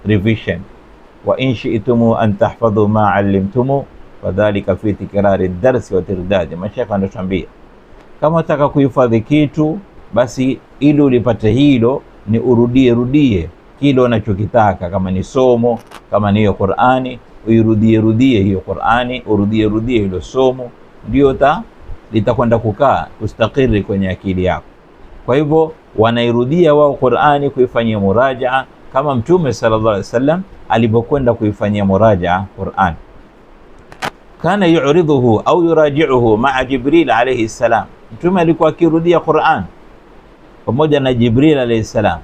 revision. Wa in shi'tumu an tahfadhu ma 'allimtumu fadhalika fi tikrari ad-dars wa tirdad. Mashaka anatuambia kama unataka kuhifadhi kitu, basi ili ulipate hilo ni urudie kile unachokitaka. Kama ni somo, kama ni hiyo Qur'ani, uirudie hiyo Qur'ani, urudie hilo somo, ndio litakwenda kukaa kustakiri kwenye akili yako. Kwa hivyo wanairudia wao Qur'ani kuifanyia murajaa, kama Mtume sallallahu alaihi wasallam alipokwenda kuifanyia murajaa Qur'an. Kana yu'riduhu au yuraji'uhu ma'a Jibril alayhi salam. Mtume alikuwa akirudia Qur'an pamoja na Jibril alayhi salam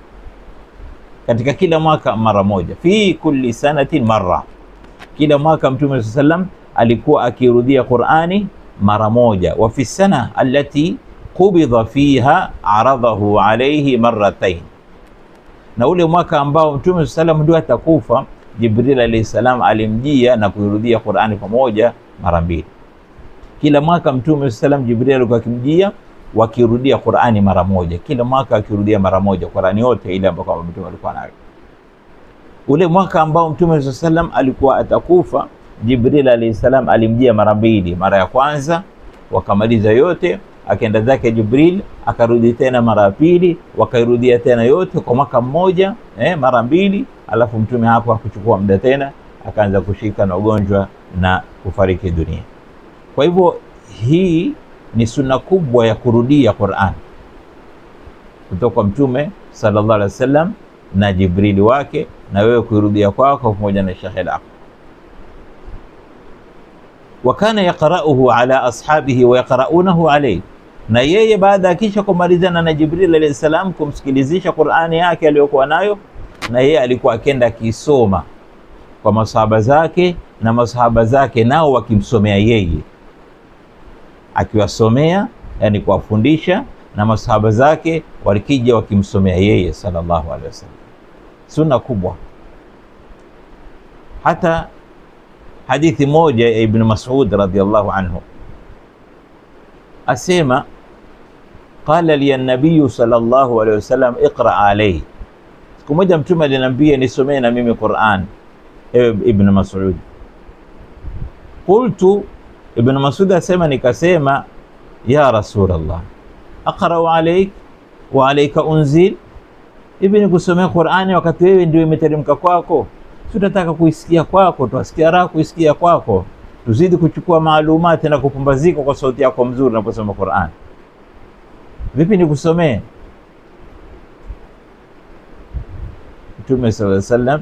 katika kila mwaka mara moja, fi kulli sanatin marra. Kila mwaka Mtume sallam alikuwa akirudia Qur'ani mara moja. Wa fi sana allati qubidha fiha aradahu alayhi marratayn. Na ule mwaka ambao Mtume sallam ndio atakufa, Jibril alayhi salam alimjia na kurudia Qur'ani pamoja mara mbili. Kila mwaka Mtume sallam Jibril alikuwa akimjia wakirudia Qur'ani mara moja, kila mwaka akirudia mara moja Qur'ani yote ile ambayo Mtume alikuwa nayo. Ule mwaka ambao Mtume sallam alikuwa atakufa, Jibril alayhi salam alimjia mara mbili. Mara ya kwanza wakamaliza yote, akaenda zake Jibril, akarudi tena mara ya pili, wakairudia tena yote kwa mwaka mmoja, mara mbili. Alafu Mtume hapo hakuchukua muda tena, akaanza kushika na ugonjwa na kufariki dunia. Kwa hivyo hii ni sunna kubwa ya kurudia Qur'an kutoka kwa Mtume sallallahu alaihi wasallam na Jibrili wake, na wewe kurudia kwako pamoja na shekhe lako. Wa kana yaqra'uhu ala ashabihi wa yaqra'unahu alayhi, na yeye baada akisha kumalizana na Jibril alayhi salam kumsikilizisha Qur'ani yake aliyokuwa nayo, na yeye alikuwa akenda kisoma kwa masahaba zake, na masahaba zake nao wakimsomea yeye, akiwasomea yani kuwafundisha, na masahaba zake walikija wakimsomea yeye sallallahu alaihi wasallam. Sunna kubwa. Hata hadithi moja ya Ibn Mas'ud radhiyallahu anhu asema, qala li an-nabiy sallallahu alaihi wasallam iqra alayhi. Siku moja Mtume aliniambia nisomee na mimi Qur'an, Ibn Mas'ud. Qultu, Ibn Mas'ud asema, nikasema, ya Rasulullah, aqra'u alayk wa alayka unzil. Hivi nikusomea Qur'ani wakati wewe ndio imeteremka kwako? Tunataka kuisikia kwako, tuasikia raha kuisikia kwako, tuzidi kuchukua maalumati na kupumbazika kwa sauti yako mzuri unaposoma Qur'an. Vipi nikusomee? Mtume sallallahu alaihi wasallam